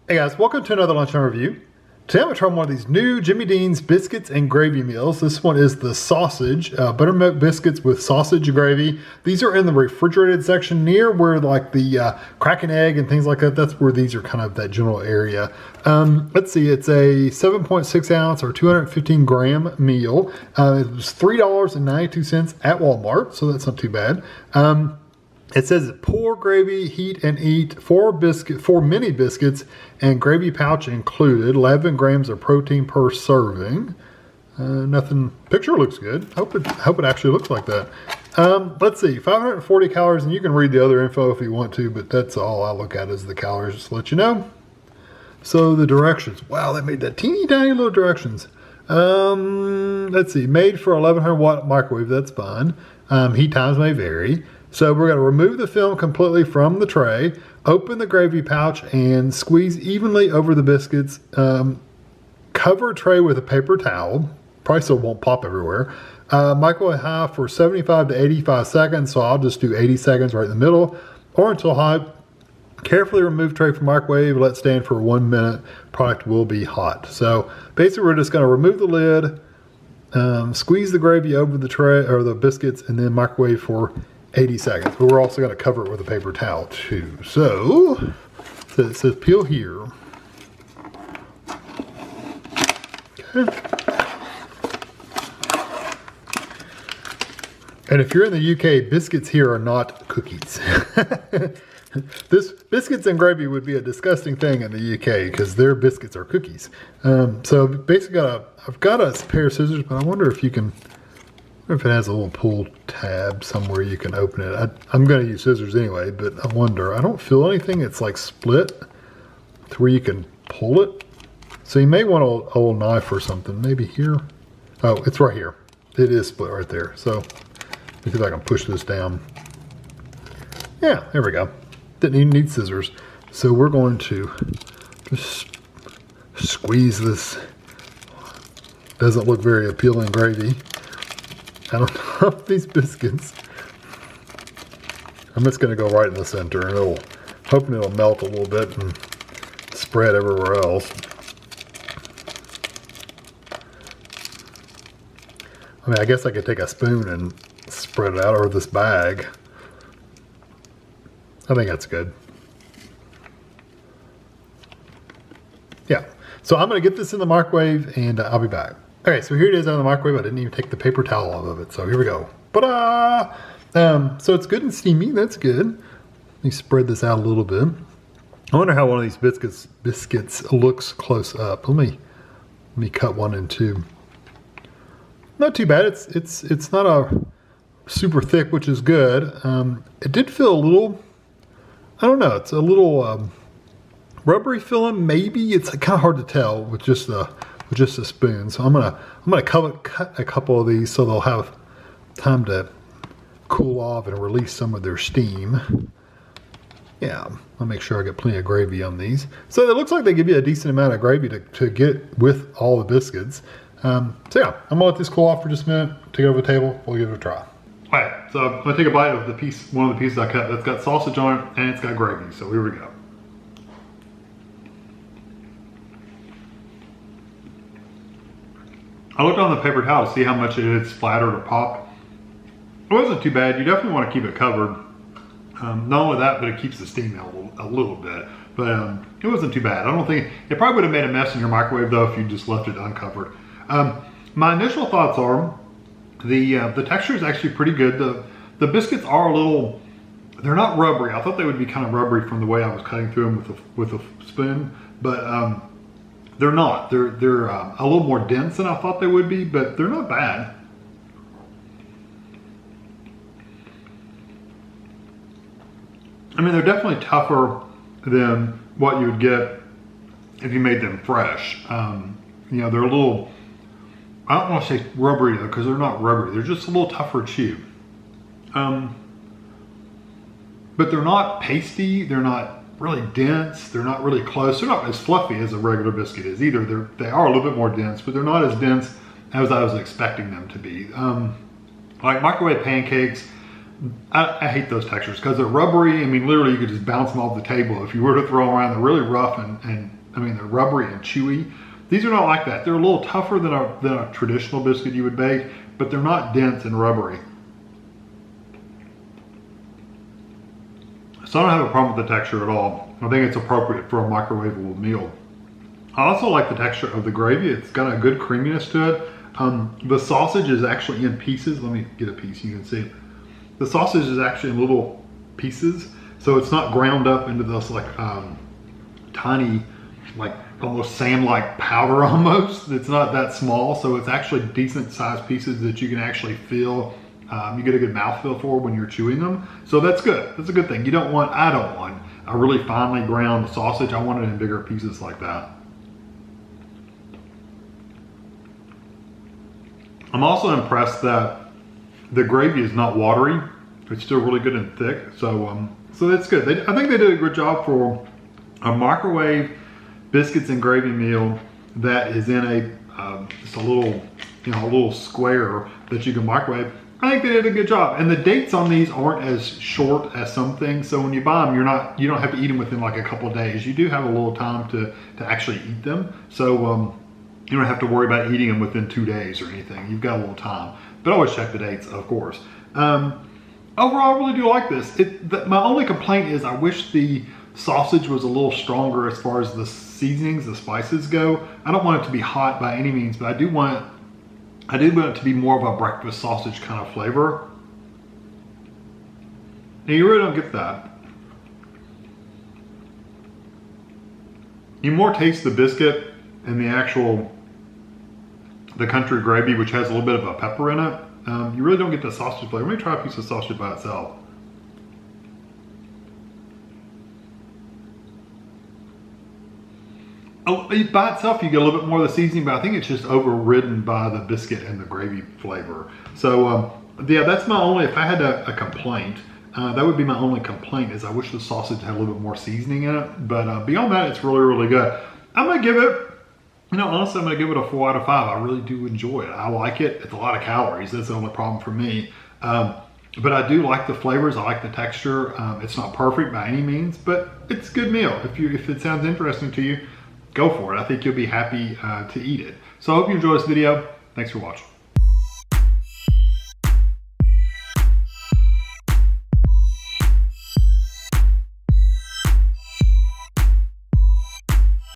Hey guys, welcome to another Lunchtime review. Today I'm going to try one of these new Jimmy Dean's biscuits and gravy meals. This one is the sausage, buttermilk biscuits with sausage gravy. These are in the refrigerated section near where like the crack an egg and things like that. That's where these are kind of that general area. Let's see, it's a 7.6 ounce or 215 gram meal. It was $3.92 at Walmart, so that's not too bad. It says pour gravy, heat and eat, 4 mini biscuits and gravy pouch included, 11 grams of protein per serving. Nothing, picture looks good. Hope it actually looks like that. Let's see, 540 calories, and you can read the other info if you want to, but that's all I look at is the calories, just to let you know. So the directions, wow, they made that teeny tiny little directions. Let's see, made for 1100 watt microwave, that's fine. Heat times may vary. So we're going to remove the film completely from the tray, open the gravy pouch, and squeeze evenly over the biscuits. Cover tray with a paper towel, probably so it won't pop everywhere. Microwave high for 75 to 85 seconds, so I'll just do 80 seconds right in the middle, or until hot. Carefully remove tray from microwave, let stand for 1 minute. Product will be hot. So basically we're just going to remove the lid, squeeze the gravy over the tray or the biscuits, and then microwave for 80 seconds, but we're also going to cover it with a paper towel too. So it says peel here. Okay. And if you're in the UK, biscuits here are not cookies. This biscuits and gravy would be a disgusting thing in the UK because their biscuits are cookies. So basically I've got a pair of scissors, but I wonder if you can, if it has a little pull tab somewhere you can open it. I'm going to use scissors anyway, but I wonder. I don't feel anything. It's like split to where you can pull it. So you may want a little knife or something. Maybe here. Oh, it's right here. It is split right there. So let me see if I can push this down. Yeah, there we go. Didn't even need scissors. So we're going to just squeeze this. Doesn't look very appealing gravy. I don't know these biscuits. I'm just going to go right in the center, and hoping it'll melt a little bit and spread everywhere else. I mean, I guess I could take a spoon and spread it out, or this bag. I think that's good. Yeah. So I'm going to get this in the microwave, and I'll be back. Okay, so here it is out of the microwave. I didn't even take the paper towel off of it, so here we go. Ta-da! So it's good and steamy. That's good. Let me spread this out a little bit. I wonder how one of these biscuits looks close up. Let me cut one in two. Not too bad. It's not a super thick, which is good. It did feel a little, I don't know. It's a little rubbery feeling. Maybe it's kind of hard to tell with just a spoon. So I'm gonna cut a couple of these so they'll have time to cool off and release some of their steam. Yeah, I'll make sure I get plenty of gravy on these. So it looks like they give you a decent amount of gravy to get with all the biscuits. So yeah, I'm gonna let this cool off for just a minute, take it over the table, we'll give it a try. All right, so I'm gonna take a bite of one of the pieces I cut that's got sausage on it and it's got gravy, so here we go. I looked on the paper towel to see how much it had splattered or popped. It wasn't too bad. You definitely want to keep it covered. Not only that, but it keeps the steam out a little bit. But it wasn't too bad. I don't think, it probably would have made a mess in your microwave though if you just left it uncovered. My initial thoughts are, the texture is actually pretty good. The biscuits are a little, they're not rubbery. I thought they would be kind of rubbery from the way I was cutting through them with a spoon. But they're not. They're a little more dense than I thought they would be, but they're not bad. I mean, they're definitely tougher than what you would get if you made them fresh. You know, they're a little, I don't want to say rubbery though, because they're not rubbery. They're just a little tougher to chew. But they're not pasty. They're not really dense. They're not really close. They're not as fluffy as a regular biscuit is either. They are a little bit more dense, but they're not as dense as I was expecting them to be. Like microwave pancakes, I hate those textures because they're rubbery. I mean, literally you could just bounce them off the table. If you were to throw them around, they're really rough and I mean, they're rubbery and chewy. These are not like that. They're a little tougher than a traditional biscuit you would bake, but they're not dense and rubbery. So I don't have a problem with the texture at all. I think it's appropriate for a microwavable meal. I also like the texture of the gravy. It's got a good creaminess to it. The sausage is actually in pieces. Let me get a piece you can see. The sausage is actually in little pieces, so it's not ground up into this like tiny, like almost sand-like powder almost. It's not that small, so it's actually decent sized pieces that you can actually feel. You get a good mouthfeel for when you're chewing them. So that's good. That's a good thing. I don't want a really finely ground sausage. I want it in bigger pieces like that. I'm also impressed that the gravy is not watery. It's still really good and thick. So that's good. I think they did a good job for a microwave biscuits and gravy meal that is in just a little, a little square that you can microwave. I think they did a good job. And the dates on these aren't as short as some things. So when you buy them, you don't have to eat them within like a couple of days. You do have a little time to actually eat them. So you don't have to worry about eating them within 2 days or anything. You've got a little time, but always check the dates, of course. Overall, I really do like this. My only complaint is I wish the sausage was a little stronger as far as the seasonings, the spices go. I don't want it to be hot by any means, but I do want it to be more of a breakfast sausage kind of flavor. And you really don't get that. You more taste the biscuit and the country gravy, which has a little bit of a pepper in it. You really don't get the sausage flavor. Let me try a piece of sausage by itself. By itself, you get a little bit more of the seasoning, but I think it's just overridden by the biscuit and the gravy flavor. So yeah, that's my only, if I had a complaint, that would be my only complaint, is I wish the sausage had a little bit more seasoning in it. But beyond that, it's really, really good. I'm gonna give it, honestly, I'm gonna give it a 4 out of 5. I really do enjoy it. I like it. It's a lot of calories. That's the only problem for me. But I do like the flavors. I like the texture. It's not perfect by any means, but it's a good meal. If it sounds interesting to you, go for it. I think you'll be happy to eat it. So I hope you enjoy this video. Thanks for watching.